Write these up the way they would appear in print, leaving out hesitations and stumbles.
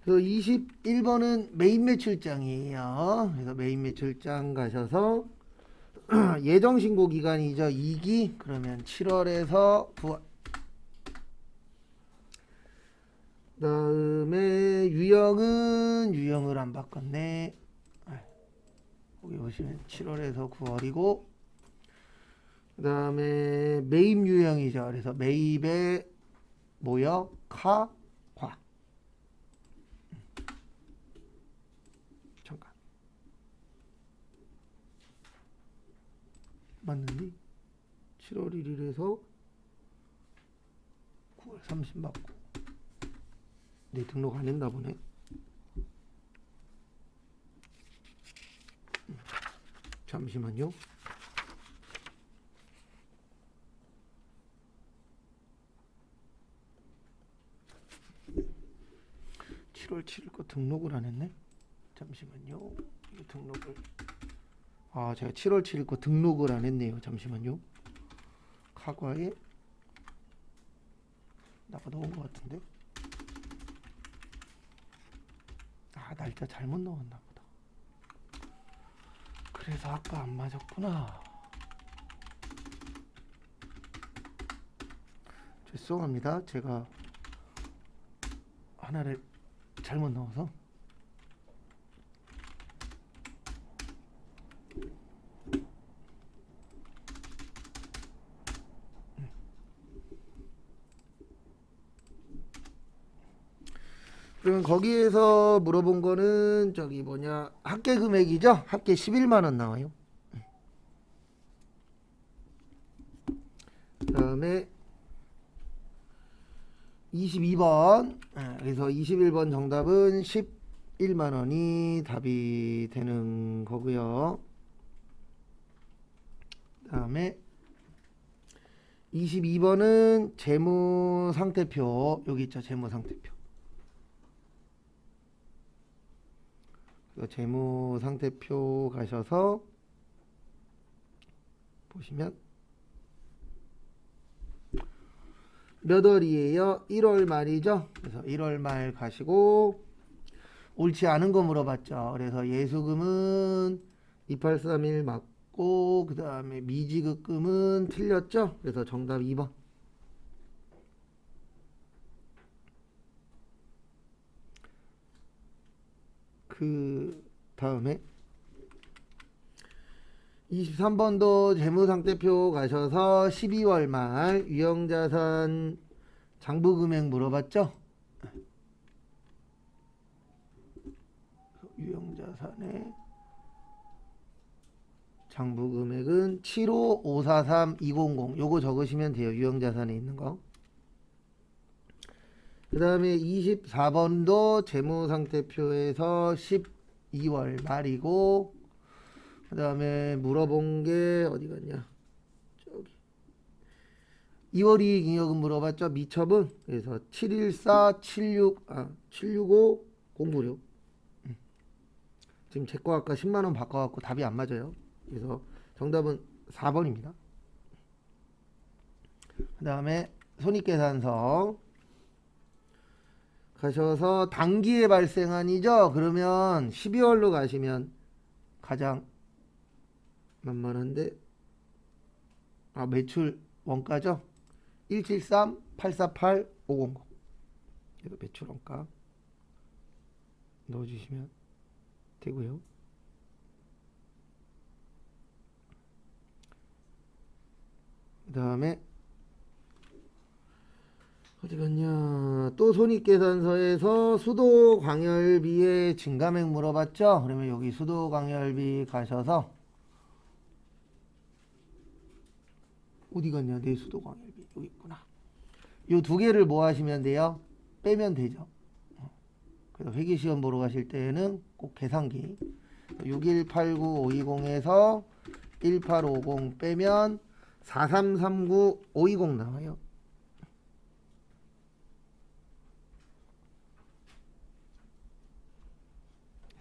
그래서 21번은 메인 매출장이에요. 그래서 메인 매출장 가셔서 예정 신고 기간이죠. 2기. 그러면 7월에서 9월. 그다음에 유형을 안 바꿨네. 여기 보시면 7월에서 9월이고, 그다음에 매입 유형이죠. 그래서 매입의 모여 카 과. 잠깐. 맞는데? 7월 1일에서 9월 30 맞고. 내 등록 안 했나 보네. 잠시만요. (7월 7일) 거 등록을 안 했네. 잠시만요. 이거 등록을 제가 7월 7일 거 등록을 안 했네요. 잠시만요. 카과에 나가 넣은 것 같은데. 날짜 잘못 넣었나 보다. 그래서 아까 안 맞았구나. 죄송합니다. 제가 하나를 잘못 넣어서. 그러면 거기에서 물어본 거는 저기 뭐냐, 합계 금액이죠. 합계 11만 원 나와요. 그다음에 22번. 그래서 21번 정답은 11만 원이 답이 되는 거고요. 그다음에 22번은 재무 상태표. 여기 있죠. 재무 상태표. 재무 상태표 가셔서 보시면 몇 월이에요? 1월 말이죠. 그래서 1월 말 가시고, 옳지 않은 거 물어봤죠. 그래서 예수금은 2831 맞고, 그 다음에 미지급금은 틀렸죠. 그래서 정답 2번. 그 다음에 23번도 재무상태표 가셔서 12월 말 유형자산 장부금액 물어봤죠. 유형자산의 장부금액은 75543,200. 요거 적으시면 돼요. 유형자산에 있는 거. 그 다음에 24번도 재무상태표에서 12월 말이고, 그 다음에 물어본 게 어디 갔냐, 저기 2월 이익 잉여금 물어봤죠. 미첩은 그래서 714 765 096. 지금 제 거 아까 10만원 바꿔갖고 답이 안 맞아요. 그래서 정답은 4번입니다. 그 다음에 손익계산서 가셔서 단기에 발생한이죠. 그러면 12월로 가시면 가장 만만한데, 매출 원가죠. 173 848 500. 그래서 매출 원가 넣어주시면 되고요. 그 다음에 어디 갔냐, 또 손익계산서에서 수도광열비의 증감액 물어봤죠. 그러면 여기 수도광열비 가셔서 어디 갔냐, 내 수도광열비 여기 있구나. 요 두 개를 뭐 하시면 돼요? 빼면 되죠. 그래서 회계시험 보러 가실 때는 꼭 계산기 6189520에서 1850 빼면 4339520 나와요.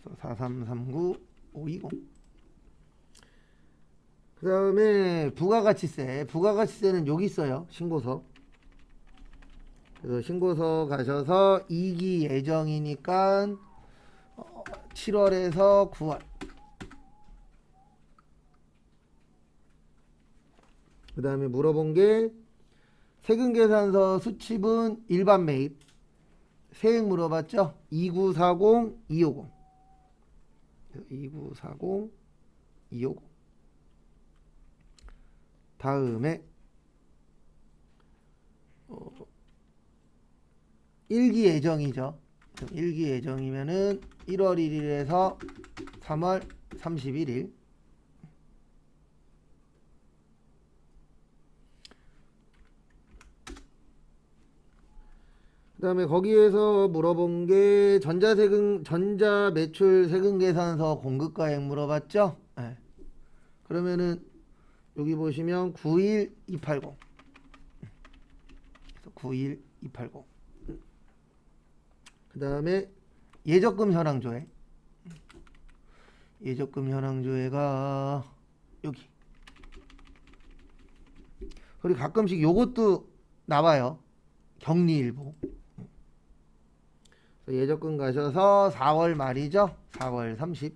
그래서 4339520. 그 다음에 부가가치세. 부가가치세는 여기 있어요. 신고서 그래서 신고서 가셔서 2기 예정이니까 7월에서 9월. 그 다음에 물어본 게 세금계산서 수취분 일반 매입. 세액 물어봤죠? 2940, 250. 2940, 250. 다음에 1기 예정이죠. 1기 예정이면은 1월 1일에서 3월 31일. 그 다음에 거기에서 물어본 게 전자 매출 세금 계산서 공급가액 물어봤죠? 네. 그러면은 여기 보시면 91280. 91280. 그 다음에 예적금 현황조회. 예적금 현황조회가 여기. 그리고 가끔씩 요것도 나와요. 격리일부. 예적금 가셔서 4월 말이죠. 4월 30.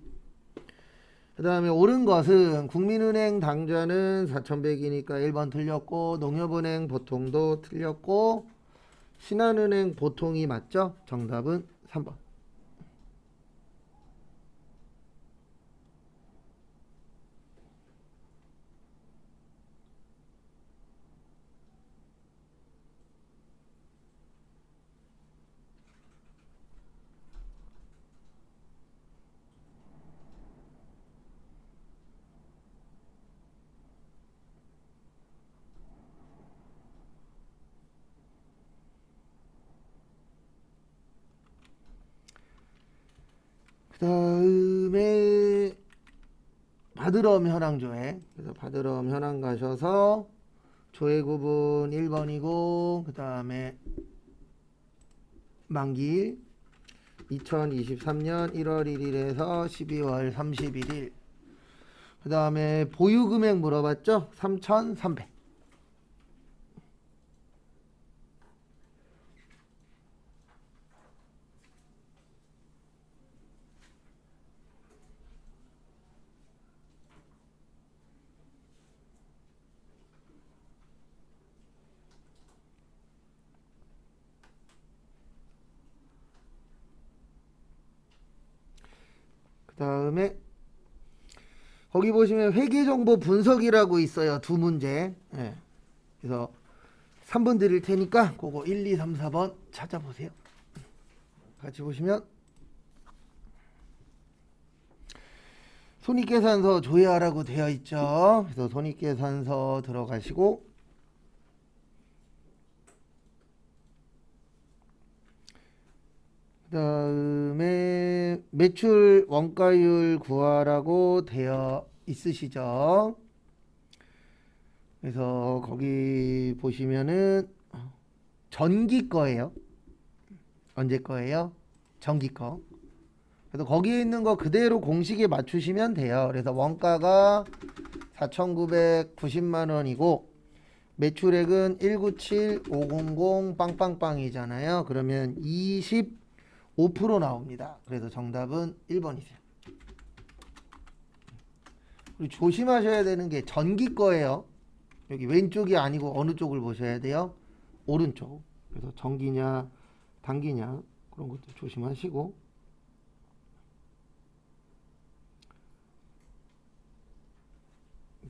그 다음에 옳은 것은 국민은행 당좌는 4100이니까 1번 틀렸고, 농협은행 보통도 틀렸고, 신한은행 보통이 맞죠? 정답은 3번. 그 다음에 바드럼 현황조회. 그래서 바드럼 현황 가셔서 조회 구분 1번이고, 그 다음에 만기일 2023년 1월 1일에서 12월 31일. 그 다음에 보유금액 물어봤죠? 3,300. 그 다음에 거기 보시면 회계정보 분석이라고 있어요. 두 문제. 예. 그래서 3번 드릴 테니까 그거 1, 2, 3, 4번 찾아보세요. 같이 보시면 손익계산서 조회하라고 되어 있죠. 그래서 손익계산서 들어가시고, 그 다음에 매출 원가율 구하라고 되어 있으시죠. 그래서 거기 보시면은 전기 거예요. 언제 거예요? 전기 거. 그래서 거기에 있는 거 그대로 공식에 맞추시면 돼요. 그래서 원가가 4,990만 원이고 매출액은 197500 빵빵빵이잖아요. 그러면 25% 나옵니다. 그래서 정답은 1번이세요. 그리고 조심하셔야 되는 게 전기 거예요. 여기 왼쪽이 아니고 어느 쪽을 보셔야 돼요? 오른쪽. 그래서 전기냐 단기냐 그런 것도 조심하시고,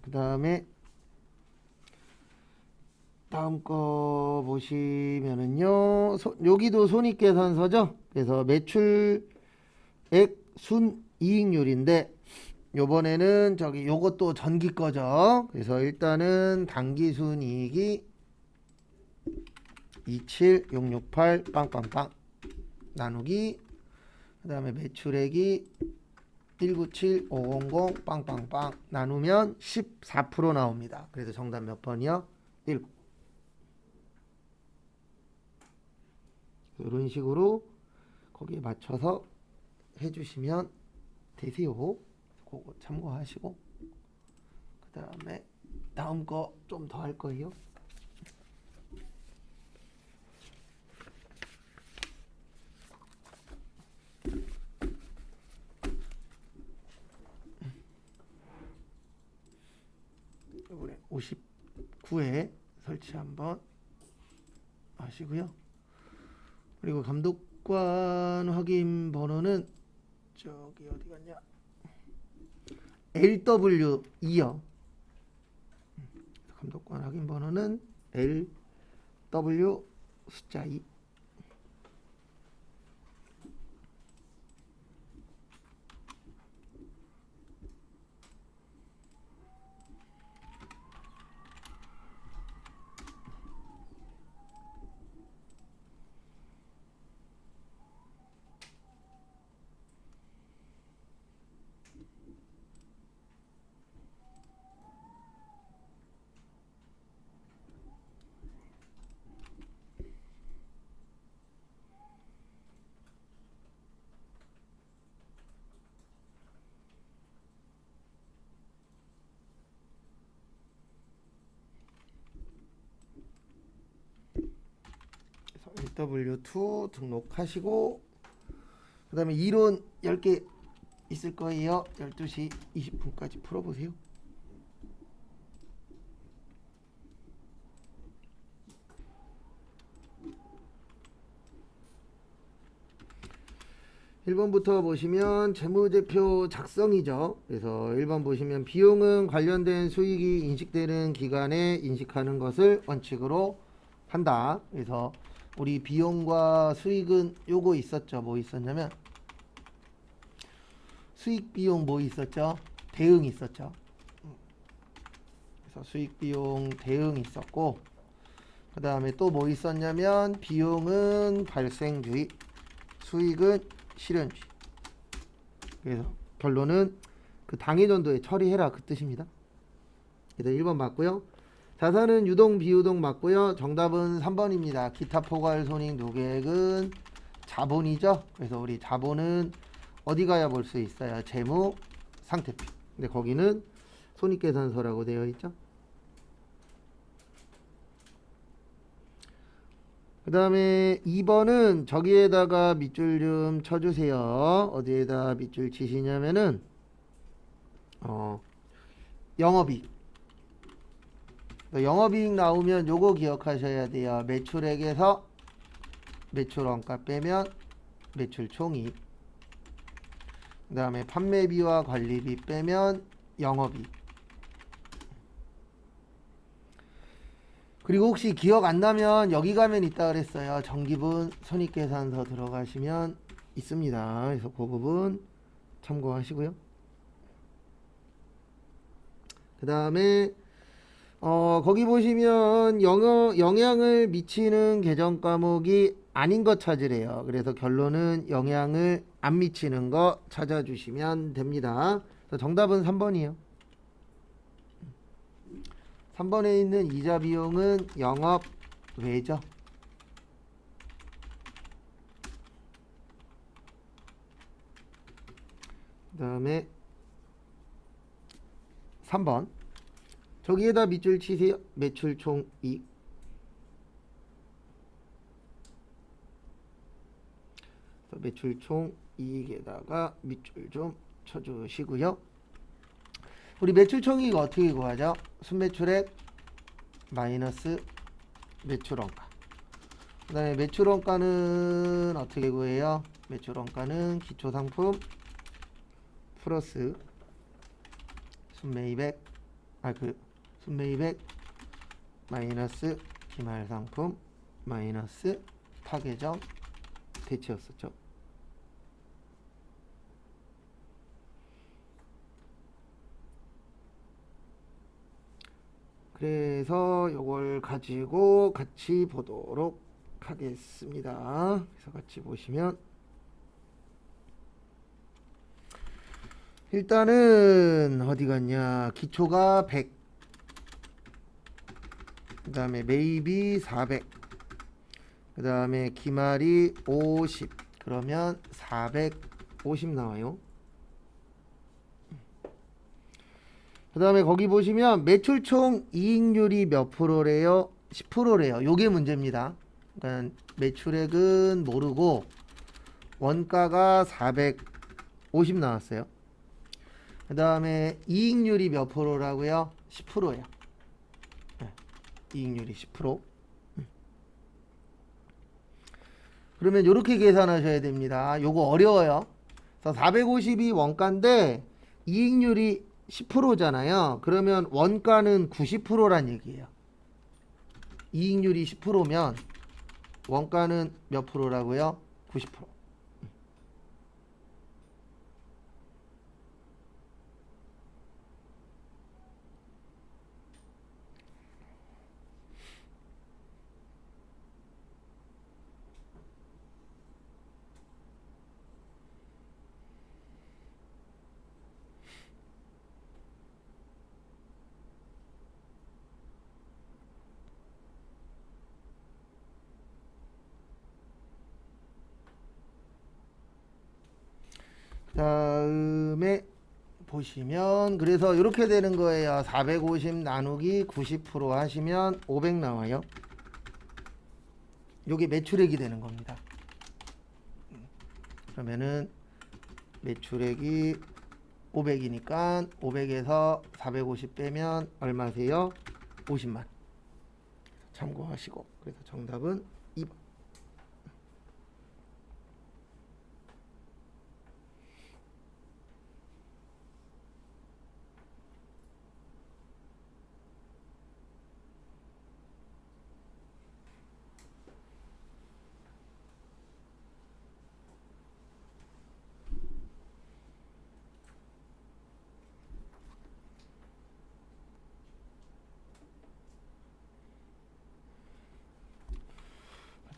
그 다음에 다음 거 보시면은요, 여기도 손익계산서죠. 그래서 매출액 순이익률인데 요번에는 요것도 전기 거죠. 그래서 일단은 당기순이익이 27668 빵빵빵 나누기, 그 다음에 매출액이 197500 빵빵빵 나누면 14% 나옵니다. 그래서 정답 몇 번이요? 1. 이런 식으로 거기에 맞춰서 해주시면 되세요. 그거 참고하시고, 그 다음에 다음 거 좀 더 할 거예요. 9회 설치 한번 하시고요. 그리고 감독관 확인 번호는 저기 어디 갔냐? LW2요. 감독관 확인 번호는 LW 숫자 2. LW2 등록하시고 그 다음에 이론 10개 있을 거예요. 12시 20분까지 풀어보세요. (1번부터) 보시면 재무제표 작성이죠. 그래서 1번 보시면 비용은 관련된 수익이 인식되는 기간에 인식하는 것을 원칙으로 한다. 그래서 우리 비용과 수익은 요거 있었죠. 뭐 있었냐면 수익 비용 뭐 있었죠? 대응 있었죠. 그래서 수익 비용 대응 있었고 그 다음에 또 뭐 있었냐면 비용은 발생주의, 수익은 실현주의. 그래서 결론은 그 당해전도에 처리해라 그 뜻입니다. 그래서 1번 맞고요. 자산은 유동 비유동 맞고요. 정답은 3번입니다. 기타 포괄 손익 누계액은 자본이죠. 그래서 우리 자본은 어디 가야 볼 수 있어요? 재무 상태표. 근데 거기는 손익계산서라고 되어 있죠. 그 다음에 2번은 저기에다가 밑줄 좀 쳐주세요. 어디에다 밑줄 치시냐면은 영업이익. 영업이익 나오면 요거 기억하셔야 돼요. 매출액에서 매출원가 빼면 매출총이익. 그 다음에 판매비와 관리비 빼면 영업이익. 그리고 혹시 기억 안 나면 여기 가면 있다 그랬어요. 정기분 손익계산서 들어가시면 있습니다. 그래서 그 부분 참고하시고요. 그 다음에 거기 보시면 영향을 미치는 계정 과목이 아닌 것 찾으래요. 그래서 결론은 영향을 안 미치는 거 찾아주시면 됩니다. 그래서 정답은 3번이에요. 3번에 있는 이자 비용은 영업 외죠. 그 다음에 3번 저기에다 밑줄 치세요. 매출총이익. 매출총이익에다가 밑줄 좀 쳐주시고요. 우리 매출총이익 어떻게 구하죠? 순매출액 마이너스 매출원가. 그 다음에 매출원가는 어떻게 구해요? 매출원가는 기초상품 플러스 순매입액 순매입액 마이너스 기말상품 마이너스 타계정 대체였었죠. 그래서 요걸 가지고 같이 보도록 하겠습니다. 그래서 같이 보시면 일단은 어디 갔냐? 기초가 100, 그 다음에 매입이 400, 그 다음에 기말이 50, 그러면 450 나와요. 그 다음에 거기 보시면 매출총 이익률이 몇 프로래요? 10%래요. 요게 문제입니다. 그러니까 매출액은 모르고 원가가 450 나왔어요. 그 다음에 이익률이 몇 프로라고요? 10%예요. 이익률이 10%. 그러면 이렇게 계산하셔야 됩니다. 요거 어려워요. 그래서 450이 원가인데 이익률이 10%잖아요. 그러면 원가는 90%란 얘기예요. 이익률이 10%면 원가는 몇 프로라고요? 90%. 다음에 보시면 그래서 이렇게 되는 거예요. 450 나누기 90% 하시면 500 나와요. 요게 매출액이 되는 겁니다. 그러면은 매출액이 500이니까 500에서 450 빼면 얼마세요? 50만. 참고하시고. 그래서 정답은 2번.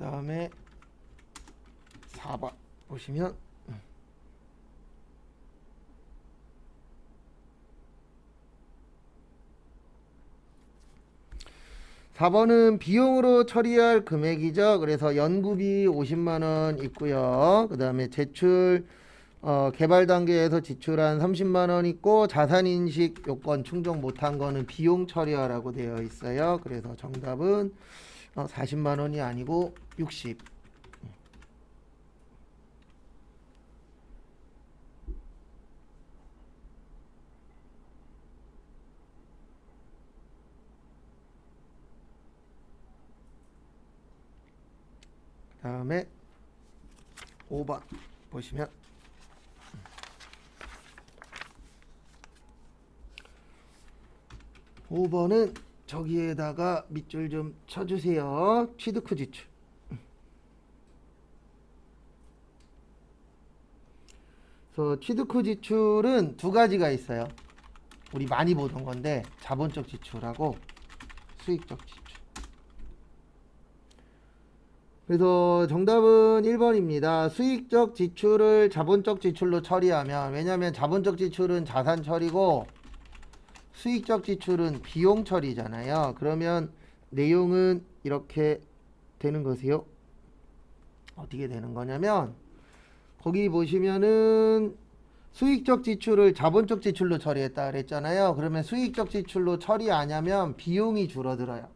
그 다음에 4번 보시면 4번은 비용으로 처리할 금액이죠. 그래서 연구비 50만원 있고요. 그 다음에 제출 개발 단계에서 지출한 30만원 있고 자산인식 요건 충족 못한 거는 비용 처리하라고 되어 있어요. 그래서 정답은 40만원이 아니고 60. 다음에 5번 보시면 5번은 저기에다가 밑줄 좀 쳐주세요. 취득 후 지출. 그래서 취득 후 지출은 두 가지가 있어요. 우리 많이 보던 건데 자본적 지출하고 수익적 지출. 그래서 정답은 1번입니다. 수익적 지출을 자본적 지출로 처리하면, 왜냐하면 자본적 지출은 자산 처리고 수익적 지출은 비용 처리잖아요. 그러면 내용은 이렇게 되는 것이요. 어떻게 되는 거냐면 거기 보시면은 수익적 지출을 자본적 지출로 처리했다 그랬잖아요. 그러면 수익적 지출로 처리 안 하면 비용이 줄어들어요.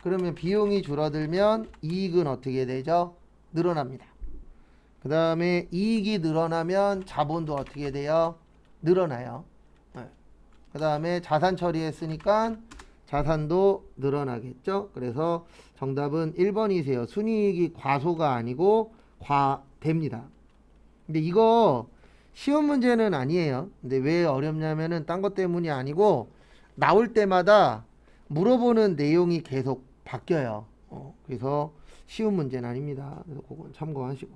그러면 비용이 줄어들면 이익은 어떻게 되죠? 늘어납니다. 그 다음에 이익이 늘어나면 자본도 어떻게 돼요? 늘어나요. 네. 그 다음에 자산 처리했으니까 자산도 늘어나겠죠. 그래서 정답은 1번이세요. 순이익이 과소가 아니고 과대입니다. 근데 이거 시험 문제는 아니에요. 근데 왜 어렵냐면은 딴 것 때문이 아니고 나올 때마다 물어보는 내용이 계속 바뀌어요. 그래서 쉬운 문제는 아닙니다. 그래서 그건 참고하시고.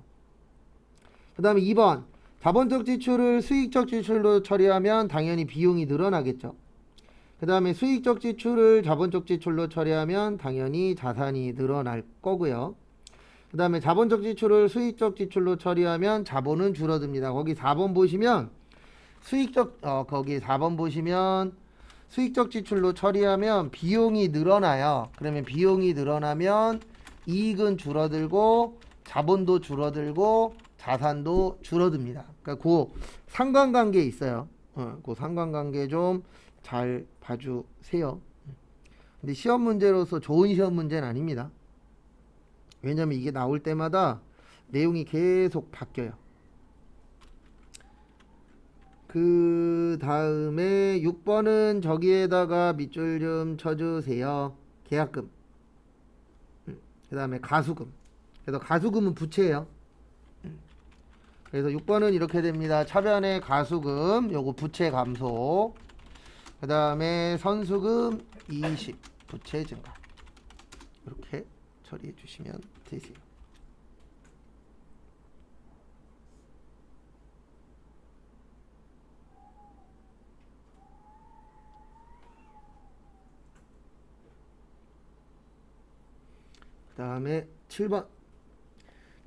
그 다음에 2번. 자본적 지출을 수익적 지출로 처리하면 당연히 비용이 늘어나겠죠. 그 다음에 수익적 지출을 자본적 지출로 처리하면 당연히 자산이 늘어날 거고요. 그 다음에 자본적 지출을 수익적 지출로 처리하면 자본은 줄어듭니다. 거기 4번 보시면 거기 4번 보시면 수익적 지출로 처리하면 비용이 늘어나요. 그러면 비용이 늘어나면 이익은 줄어들고 자본도 줄어들고 자산도 줄어듭니다. 그러니까 그 상관관계 있어요. 그 상관관계 좀 잘 봐주세요. 근데 시험 문제로서 좋은 시험 문제는 아닙니다. 왜냐면 이게 나올 때마다 내용이 계속 바뀌어요. 그 다음에 6번은 저기에다가 밑줄 좀 쳐주세요. 계약금. 그 다음에 가수금. 그래서 가수금은 부채예요. 그래서 6번은 이렇게 됩니다. 차변의 가수금, 요거 부채 감소. 그 다음에 선수금 20, 부채 증가. 이렇게 처리해 주시면 되세요. 그 다음에 7번.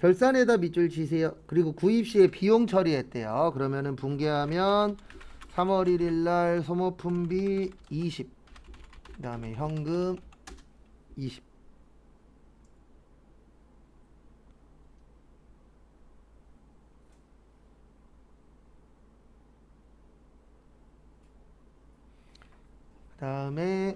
결산에다 밑줄 치세요. 그리고 구입 시에 비용 처리했대요. 그러면은 분개하면 3월 1일 날 소모품비 20. 그 다음에 현금 20. 그 다음에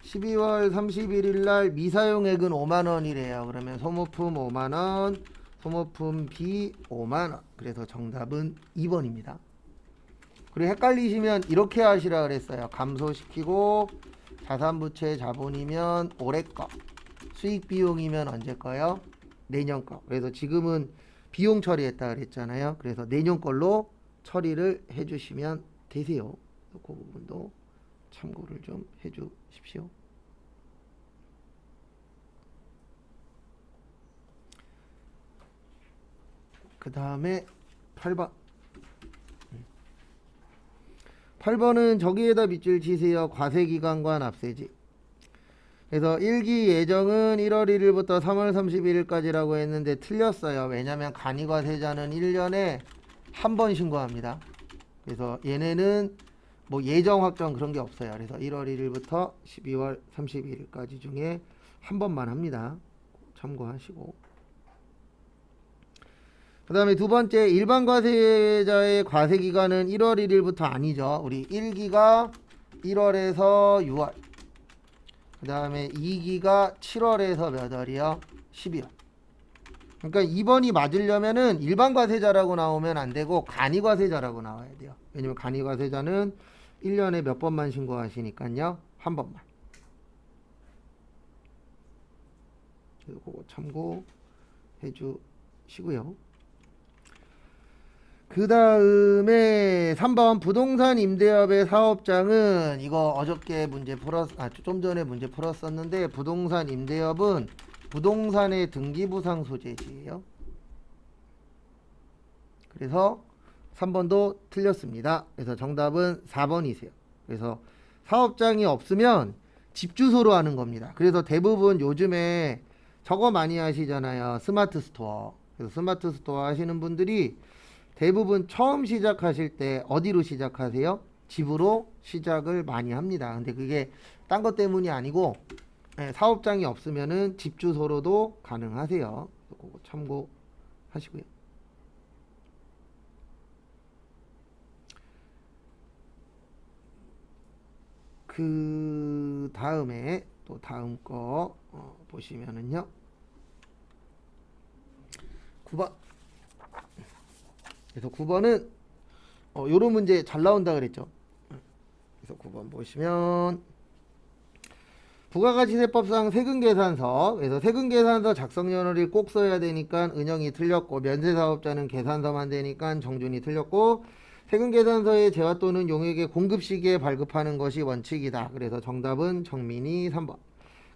12월 31일 날 미사용액은 5만원이래요. 그러면 소모품 5만원, 소모품비 5만원. 그래서 정답은 2번입니다. 그리고 헷갈리시면 이렇게 하시라 그랬어요. 감소시키고 자산부채 자본이면 올해 거, 수익비용이면 언제 거요? 내년 거. 그래서 지금은 비용 처리했다 그랬잖아요. 그래서 내년 걸로 처리를 해주시면 되세요. 그 부분도 참고를 좀 해주십시오. 그 다음에 8번. 8번은 저기에다 밑줄 치세요. 과세기간과 납세지. 그래서 1기 예정은 1월 1일부터 3월 31일까지라고 했는데 틀렸어요. 왜냐하면 간이과세자는 1년에 한 번 신고합니다. 그래서 얘네는 뭐 예정 확정 그런 게 없어요. 그래서 1월 1일부터 12월 31일까지 중에 한 번만 합니다. 참고하시고. 그 다음에 두 번째, 일반 과세자의 과세기간은 1월 1일부터 아니죠. 우리 1기가 1월에서 6월. 그 다음에 2기가 7월에서 몇 월이요? 12월. 그러니까 2번이 맞으려면은 일반 과세자라고 나오면 안 되고 간이과세자라고 나와야 돼요. 왜냐면 간이과세자는 1년에 몇 번만 신고하시니까요. 한 번만. 그거 참고해 주시고요. 그 다음에 3번 부동산 임대업의 사업장은 이거 어저께 문제 좀 전에 문제 풀었었는데 부동산 임대업은 부동산의 등기부상 소재지예요. 그래서 3번도 틀렸습니다. 그래서 정답은 4번이세요. 그래서 사업장이 없으면 집 주소로 하는 겁니다. 그래서 대부분 요즘에 저거 많이 하시잖아요. 스마트 스토어. 그래서 스마트 스토어 하시는 분들이 대부분 처음 시작하실 때 어디로 시작하세요? 집으로 시작을 많이 합니다. 근데 그게 딴 것 때문이 아니고 사업장이 없으면은 집 주소로도 가능하세요. 그거 참고하시고요. 그 다음에 또 다음 거 보시면은요. 9번. 그래서 9번은 요런 문제 잘 나온다 그랬죠. 그래서 9번 보시면 부가가치세법상 세금계산서. 그래서 세금계산서 작성연월일 꼭 써야 되니까 은영이 틀렸고, 면세사업자는 계산서만 되니까 정준이 틀렸고, 세금계산서의 재화 또는 용액의 공급 시기에 발급하는 것이 원칙이다. 그래서 정답은 정민이 3번.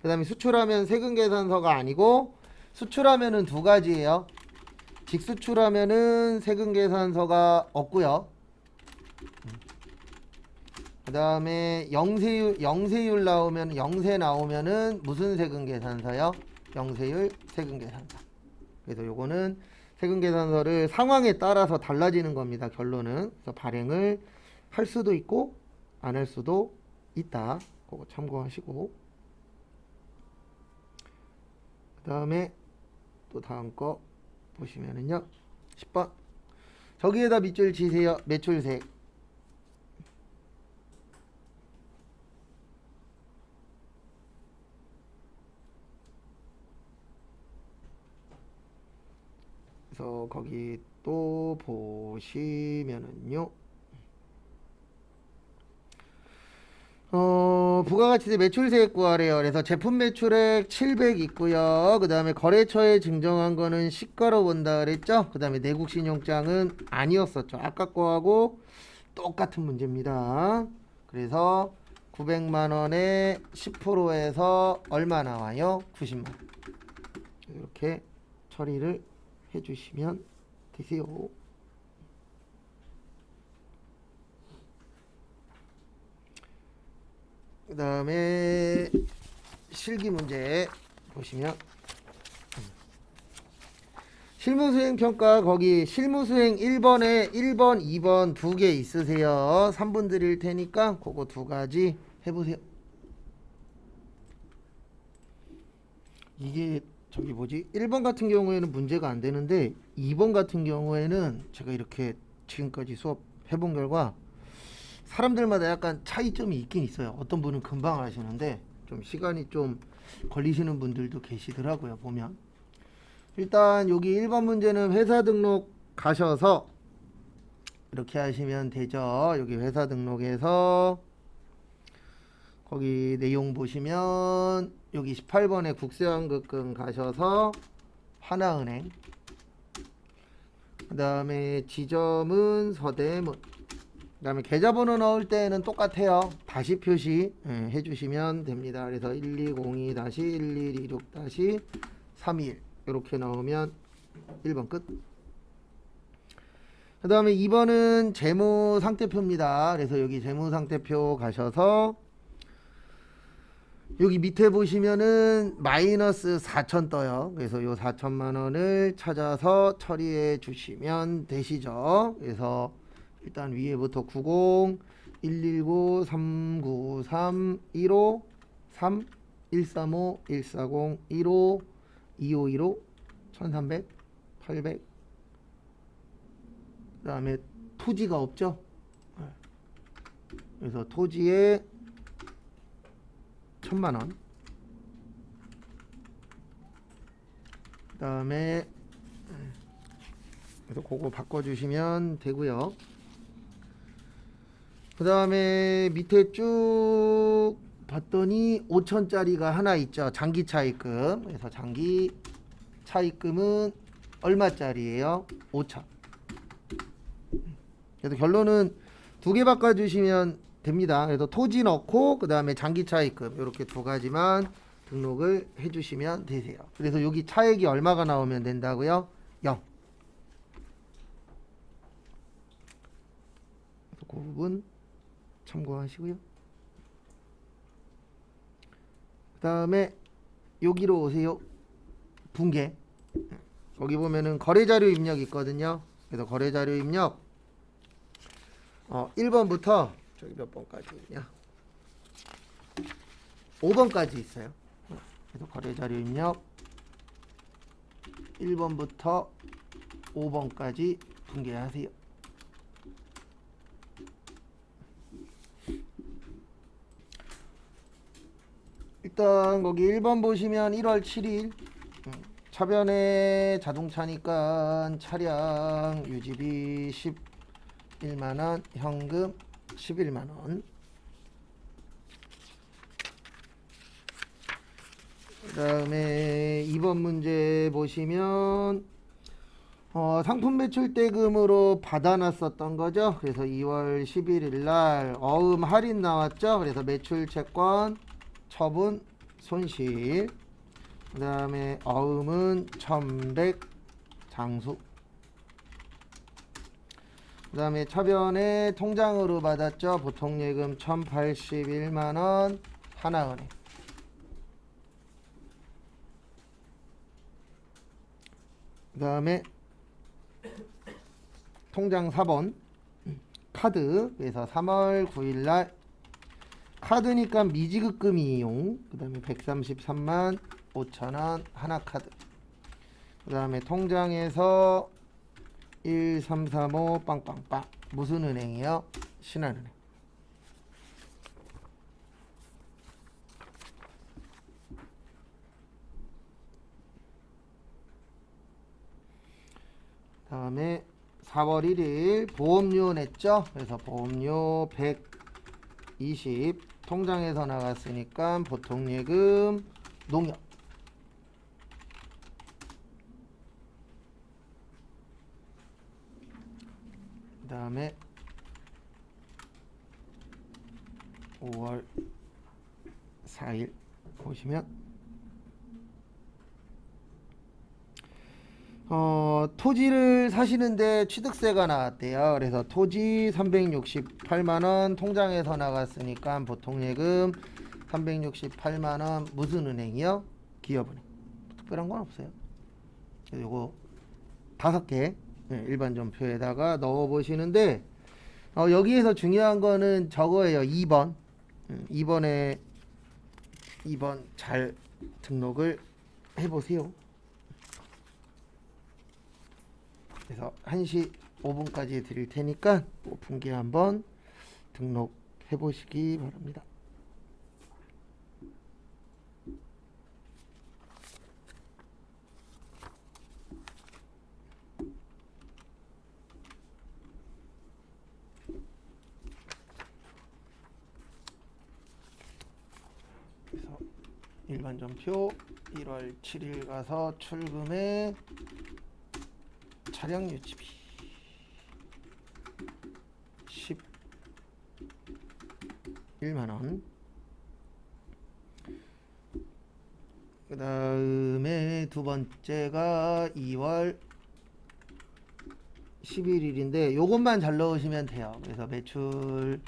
그 다음에 수출하면 세금계산서가 아니고, 수출하면은 두 가지예요. 직수출하면은 세금계산서가 없고요. 그 다음에 영세율 나오면, 영세 나오면은 무슨 세금계산서요? 영세율 세금계산서. 그래서 요거는 세금계산서를 상황에 따라서 달라지는 겁니다. 결론은. 그래서 발행을 할 수도 있고 안 할 수도 있다. 그거 참고하시고. 그 다음에 또 다음 거 보시면은요. 10번. 저기에다 밑줄 치세요. 매출세. 그래서 거기 또 보시면은요. 부가가치세 매출세액 구하래요. 그래서 제품 매출액 700 있고요. 그 다음에 거래처에 증정한 거는 시가로 본다 그랬죠. 그 다음에 내국신용장은 아니었었죠. 아까 거하고 똑같은 문제입니다. 그래서 900만 원에 10%에서 얼마 나와요? 90만 원. 이렇게 처리를 해주시면 되세요. 그 다음에 실기 문제 보시면 실무수행 평가 거기 실무수행 1번에 1번, 2번 두 개 있으세요. 3분 드릴 테니까 그거 두 가지 해보세요. 이게 저기 뭐지? 1번 같은 경우에는 문제가 안 되는데 2번 같은 경우에는 제가 이렇게 지금까지 수업 해본 결과 사람들마다 약간 차이점이 있긴 있어요. 어떤 분은 금방 하시는데 좀 시간이 좀 걸리시는 분들도 계시더라고요. 보면 일단 여기 1번 문제는 회사 등록 가셔서 이렇게 하시면 되죠. 여기 회사 등록에서 거기 내용 보시면 여기 18번에 국세환급금 가셔서 하나은행, 그 다음에 지점은 서대문, 그 다음에 계좌번호 넣을 때는 똑같아요. 다시 표시 해주시면 됩니다. 그래서 1202-1126-321 이렇게 넣으면 1번 끝. 그 다음에 2번은 재무상태표입니다. 그래서 여기 재무상태표 가셔서 여기 밑에 보시면은 마이너스 4천 떠요. 그래서 요 4천만 원을 찾아서 처리해 주시면 되시죠. 그래서 일단 위에부터 90, 119, 393, 15, 3, 135, 140, 15, 2515, 1300, 800. 그 다음에 토지가 없죠. 그래서 토지에 1000만원. 그 다음에 그래서 그거 바꿔주시면 되고요. 그 다음에 밑에 쭉 봤더니 5천짜리가 하나 있죠. 장기 차입금. 그래서 장기 차입금은 얼마짜리예요? 5천. 그래서 결론은 두 개 바꿔주시면 됩니다. 그래서 토지 넣고 그 다음에 장기 차입금 이렇게 두 가지만 등록을 해주시면 되세요. 그래서 여기 차액이 얼마가 나오면 된다고요? 0. 그래서 그 부분 참고하시고요. 그 다음에 여기로 오세요. 분계. 거기 보면은 거래자료 입력 있거든요. 그래서 거래자료 입력 1번부터 저기 몇 번까지 있냐? 5번까지 있어요. 그래서 거래자료 입력 1번부터 5번까지 분계하세요. 일단 거기 1번 보시면 1월 7일 차변에 자동차니까 차량 유지비 11만원, 현금 11만원. 그 다음에 2번 문제 보시면 상품 매출 대금으로 받아놨었던 거죠. 그래서 2월 11일 날 어음 할인 나왔죠. 그래서 매출 채권 처분 손실. 그 다음에 어음은 1100 장수. 그 다음에 차변에 통장으로 받았죠. 보통예금 1081만원 하나은행. 그 다음에 통장 4번 카드. 그래서 3월 9일날 카드니까 미지급금이용. 그 다음에 133만 5천원 하나카드. 그 다음에 통장에서 1335 빵빵빵. 무슨 은행이요? 신한은행. 다음에 4월 1일 보험료 냈죠. 그래서 보험료 120 통장에서 나갔으니까 보통예금 농협. 그 다음에 5월 4일 보시면 토지를 사시는데 취득세가 나왔대요. 그래서 토지 368만원 통장에서 나갔으니까 보통예금 368만원 무슨 은행이요? 기업은행. 특별한 건 없어요. 요거 5개 일반전표에다가 넣어 보시는데 여기에서 중요한 거는 저거예요. 2번 2번 잘 등록을 해보세요. 그래서 1시 5분까지 드릴 테니까 오픈기 한번 등록해 보시기 바랍니다. 그래서 일반전표 1월 7일 가서 출금에 차량 유지비 11만원. 그 다음에 두 번째가 2월 11일인데 요것만 잘 넣으시면 돼요. 그래서 매출,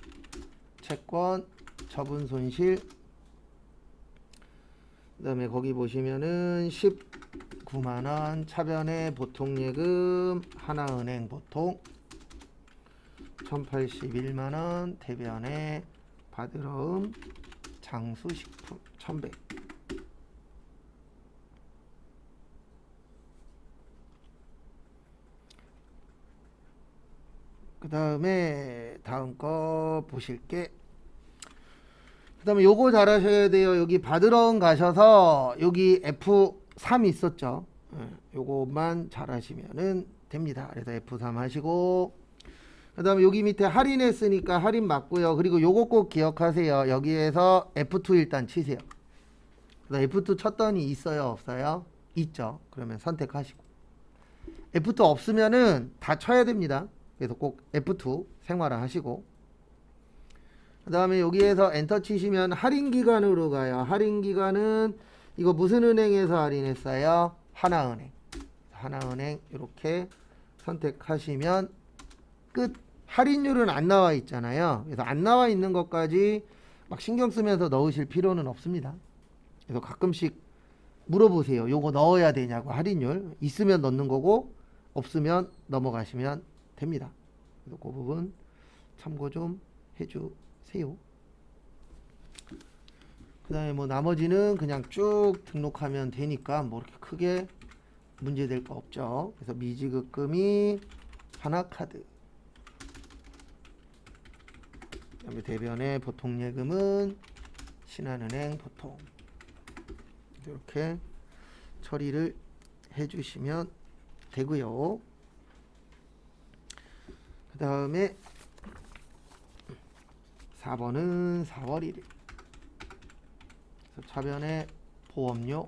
채권, 처분 손실, 그 다음에 거기 보시면은 19만원 차변에 보통예금 하나은행 보통 1081만원 대변에 바드러움 장수식품 1100. 그 다음에 다음 거 보실게. 그 다음에 요거 잘 하셔야 돼요. 여기 바드러움 가셔서 여기 F3 있었죠. 요것만 잘 하시면은 됩니다. 그래서 F3 하시고, 그 다음에 여기 밑에 할인했으니까 할인 맞고요. 그리고 요거 꼭 기억하세요. 여기에서 F2 일단 치세요. 그래서 F2 쳤더니 있어요, 없어요? 있죠. 그러면 선택하시고, F2 없으면은 다 쳐야 됩니다. 그래서 꼭 F2 생활화 하시고, 그 다음에 여기에서 엔터 치시면 할인 기간으로 가요. 할인 기간은 이거 무슨 은행에서 할인했어요? 하나은행. 하나은행 이렇게 선택하시면 끝. 할인율은 안 나와 있잖아요. 그래서 안 나와 있는 것까지 막 신경 쓰면서 넣으실 필요는 없습니다. 그래서 가끔씩 물어보세요. 요거 넣어야 되냐고. 할인율 있으면 넣는 거고 없으면 넘어가시면 됩니다. 그래서 그 부분 참고 좀 해주세요. 그 다음에 뭐 나머지는 그냥 쭉 등록하면 되니까 뭐 이렇게 크게 문제될 거 없죠. 그래서 미지급금이 하나카드, 그 다음에 대변의 보통예금은 신한은행 보통, 이렇게 처리를 해주시면 되고요. 그 다음에 4번은 4월 1일 차변에 보험료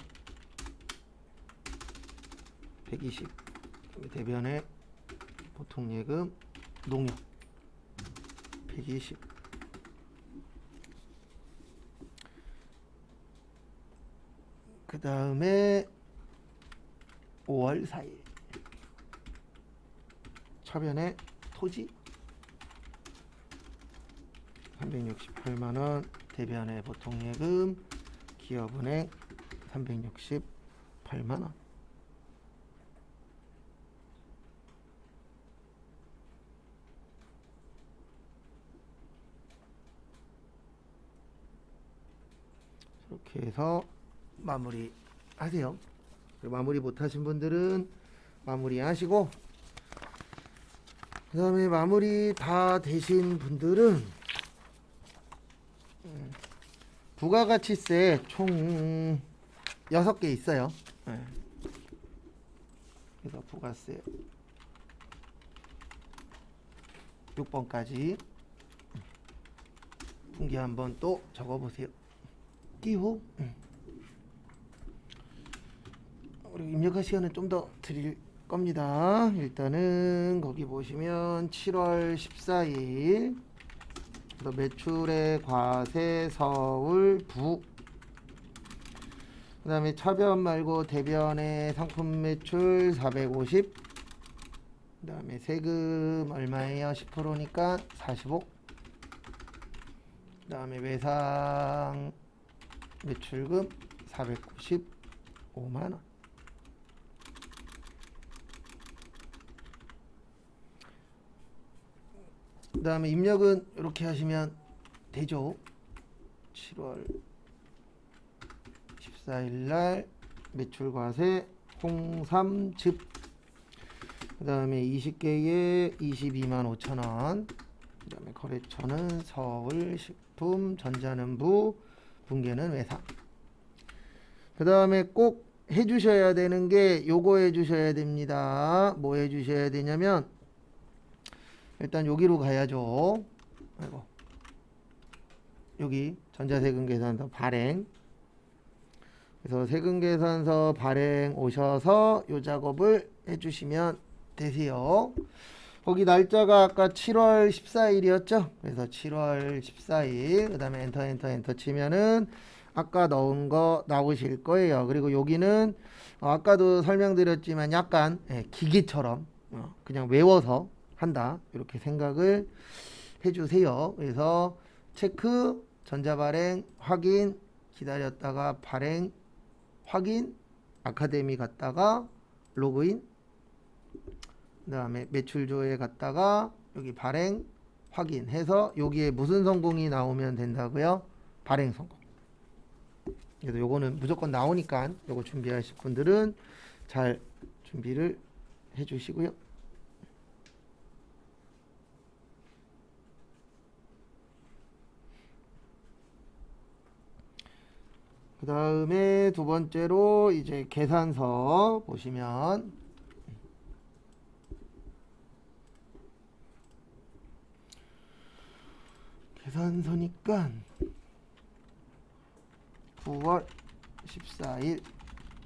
120, 대변에 보통예금 농협 120, 그 다음에 5월 4일 차변에 토지 368만원 대변에 보통예금 기업은행 368만원. 이렇게 해서 마무리 하세요. 마무리 못하신 분들은 마무리 하시고, 그 다음에 마무리 다 되신 분들은 부가가치세 총 6개 있어요. 그래서 부가세 6번까지 분기 한번 또 적어보세요. 띄우. 그리고 입력할 시간은 좀 더 드릴 겁니다. 일단은 거기 보시면 7월 14일 매출의 과세 서울 부, 그 다음에 차변 말고 대변의 상품 매출 450, 그 다음에 세금 얼마예요? 10%니까 45, 그 다음에 외상 매출금 495만원. 그 다음에 입력은 이렇게 하시면 되죠. 7월 14일날 매출과세 홍삼즙, 그 다음에 20개에 22만 5천원, 그 다음에 거래처는 서울식품, 전자는부, 분계는 외상. 그 다음에 꼭 해주셔야 되는 게 요거 해주셔야 됩니다. 뭐 해주셔야 되냐면 일단 여기로 가야죠. 아이고. 여기 전자세금계산서 발행. 그래서 세금계산서 발행 오셔서 요 작업을 해주시면 되세요. 거기 날짜가 아까 7월 14일이었죠. 그래서 7월 14일 그 다음에 엔터 치면은 아까 넣은 거 나오실 거예요. 그리고 여기는 아까도 설명드렸지만 약간 기계처럼 그냥 외워서 한다 이렇게 생각을 해주세요. 그래서 체크, 전자발행, 확인, 기다렸다가 발행, 확인, 아카데미 갔다가 로그인, 그 다음에 매출조에 갔다가 여기 발행, 확인해서 여기에 무슨 성공이 나오면 된다고요? 발행 성공. 그래서 요거는 무조건 나오니까 요거 준비하실 분들은 잘 준비를 해주시고요. 그 다음에 두 번째로 이제 계산서 보시면 계산서니까 9월 14일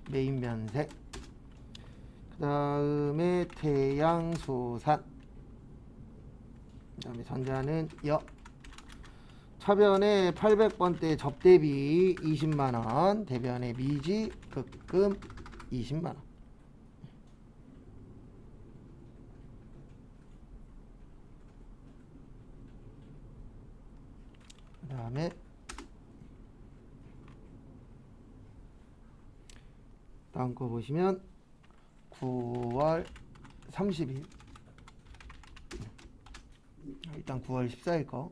메인 면세, 그 다음에 태양수산, 그 다음에 전자는 여, 차변에 800번대 접대비 20만원, 대변에 미지 급금 20만원. 그 다음에 다음 거 보시면 9월 30일, 일단 9월 14일 거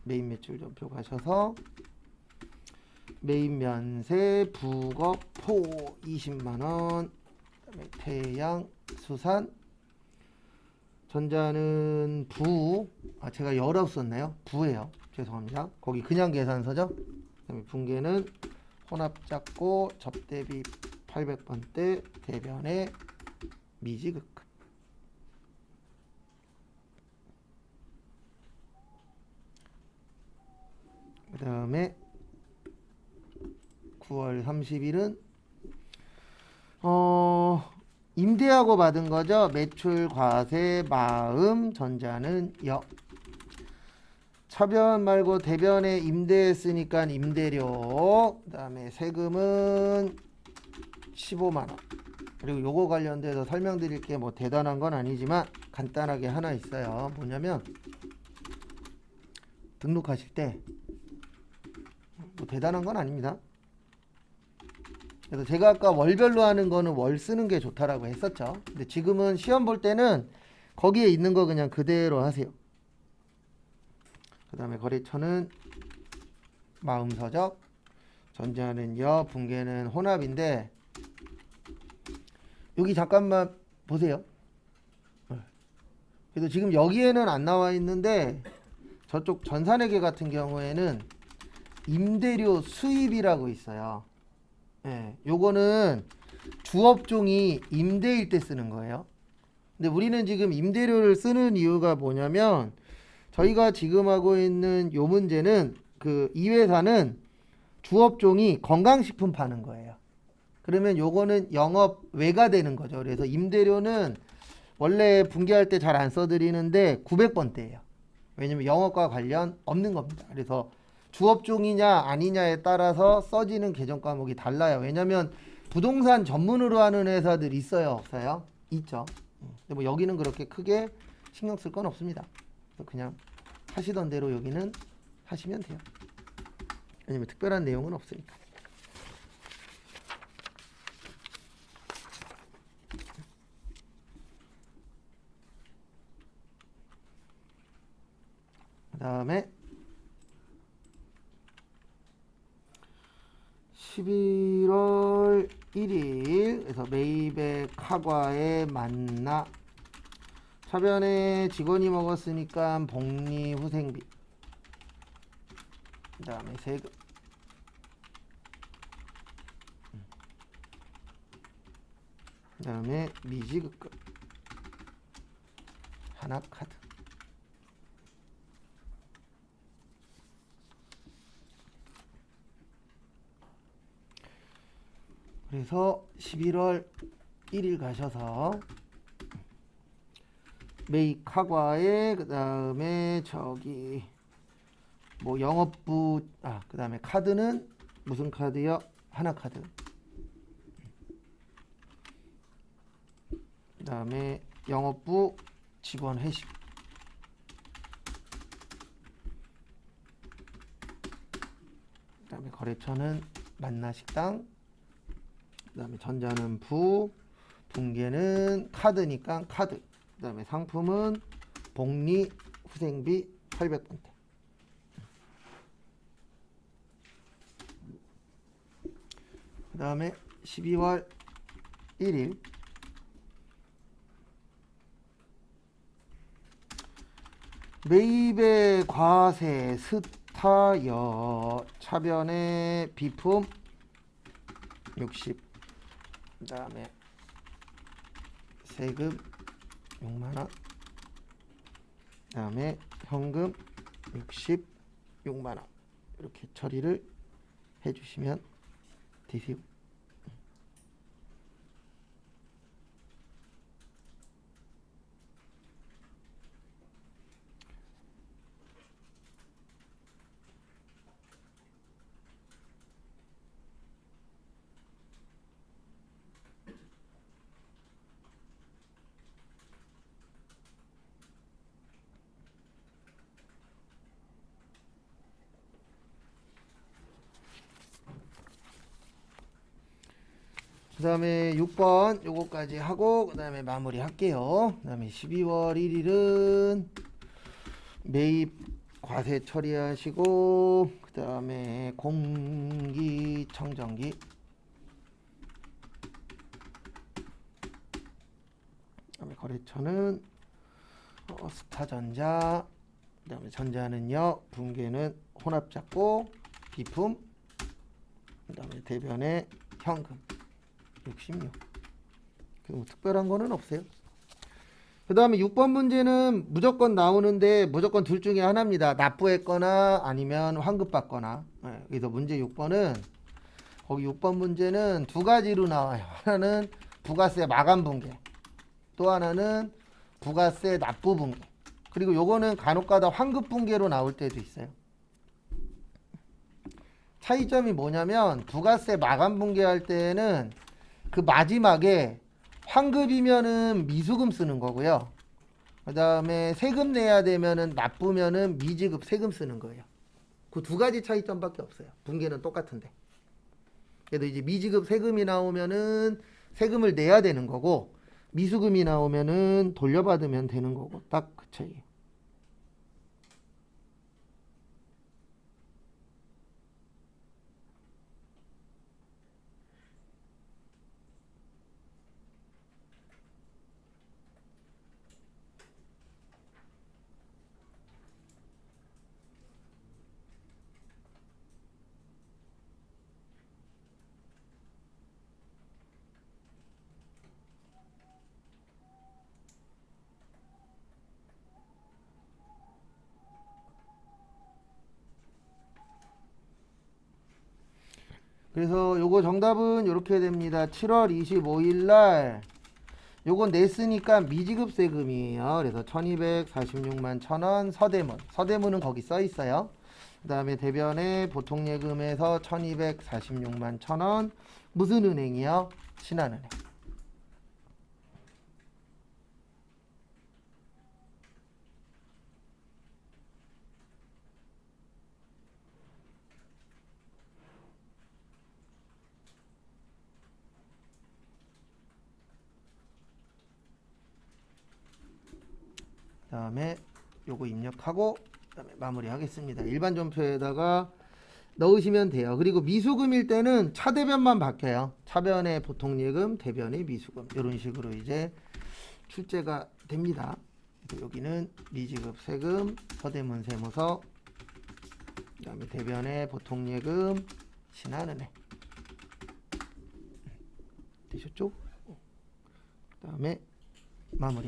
메인 매출 전표 가셔서 메인 면세 북어포 20만원, 그다음에 태양 수산, 전자는 부, 제가 열업 썼나요? 부예요. 죄송합니다. 거기 그냥 계산서죠. 그다음에 분계는 혼합 잡고 접대비 800번대, 대변에 미지급금. 그 다음에 9월 30일은 임대하고 받은 거죠. 매출 과세 마음, 전자는 여. 차변 말고 대변에 임대했으니까 임대료, 그 다음에 세금은 15만원. 그리고 요거 관련돼서 설명드릴 게 뭐 대단한 건 아니지만 간단하게 하나 있어요. 뭐냐면 등록하실 때 뭐 대단한 건 아닙니다. 그래서 제가 아까 월별로 하는 거는 월 쓰는 게 좋다라고 했었죠. 근데 지금은 시험 볼 때는 거기에 있는 거 그냥 그대로 하세요. 그 다음에 거래처는 마음서적, 전자는 여, 분계는 혼합인데 여기 잠깐만 보세요. 그래도 지금 여기에는 안 나와 있는데 저쪽 전산회계 같은 경우에는 임대료 수입이라고 있어요. 요거는 주업종이 임대일 때 쓰는 거예요. 근데 우리는 지금 임대료를 쓰는 이유가 뭐냐면 저희가 지금 하고 있는 요 문제는 이 회사는 주업종이 건강식품 파는 거예요. 그러면 요거는 영업 외가 되는 거죠. 그래서 임대료는 원래 분기할 때 잘 안 써드리는데 900번대예요. 왜냐면 영업과 관련 없는 겁니다. 그래서 주업종이냐 아니냐에 따라서 써지는 계정 과목이 달라요. 왜냐면 부동산 전문으로 하는 회사들 있어요, 없어요? 있죠. 근데 뭐 여기는 그렇게 크게 신경 쓸 건 없습니다. 그냥 하시던 대로 여기는 하시면 돼요. 왜냐면 특별한 내용은 없으니까. 그 다음에 11월 1일에서 메이백 카과에 만나 차변에 직원이 먹었으니까 복리 후생비, 그 다음에 세금, 그 다음에 미지급금, 하나카드. 그래서 11월 1일 가셔서 메이카과에 그 다음에 저기 뭐 영업부 그 다음에 카드는 무슨 카드요? 하나카드. 그 다음에 영업부 직원 회식. 그 다음에 거래처는 만나식당. 그 다음에 전자는 분계는 카드니까 카드. 그 다음에 상품은 복리 후생비 800번대. 그 다음에 12월 1일 매입의 과세 스타여 차변의 비품 60. 그 다음에 세금 6만원. 그 다음에 현금 66만원. 이렇게 처리를 해주시면 되세요. 그 다음에 6번 요거까지 하고 그 다음에 마무리 할게요. 그 다음에 12월 1일은 매입 과세 처리하시고 그 다음에 공기청정기, 그 다음에 거래처는 스타전자, 그 다음에 전자는요 분계는 혼합잡고 비품, 그 다음에 대변에 현금 66. 뭐 특별한 거는 없어요. 그 다음에 6번 문제는 무조건 나오는데 무조건 둘 중에 하나입니다. 납부했거나 아니면 환급받거나. 그래서 문제 6번은 거기 6번 문제는 두 가지로 나와요. 하나는 부가세 마감 분계, 또 하나는 부가세 납부 분계. 그리고 요거는 간혹가다 환급 분계로 나올 때도 있어요. 차이점이 뭐냐면 부가세 마감 분계할 때는 그 마지막에 환급이면은 미수금 쓰는 거고요. 그 다음에 세금 내야 되면은 납부면은 미지급 세금 쓰는 거예요. 그 두 가지 차이점밖에 없어요. 분계는 똑같은데. 그래도 이제 미지급 세금이 나오면은 세금을 내야 되는 거고, 미수금이 나오면은 돌려받으면 되는 거고, 딱 그 차이예요. 그래서 요거 정답은 이렇게 됩니다. 7월 25일 날 요건 냈으니까 미지급 세금이에요. 그래서 1246만 1000원 서대문. 서대문은 거기 써 있어요. 그 다음에 대변에 보통예금에서 1246만 1000원. 무슨 은행이요? 신한은행. 그 다음에 요거 입력하고 그다음에 마무리하겠습니다. 일반 전표에다가 넣으시면 돼요. 그리고 미수금일 때는 차대변만 바뀌어요. 차변의 보통예금, 대변의 미수금 이런 식으로 이제 출제가 됩니다. 여기는 미지급 세금, 서대문 세무서, 그 다음에 대변의 보통예금, 신한은행 되셨죠? 그 다음에 마무리.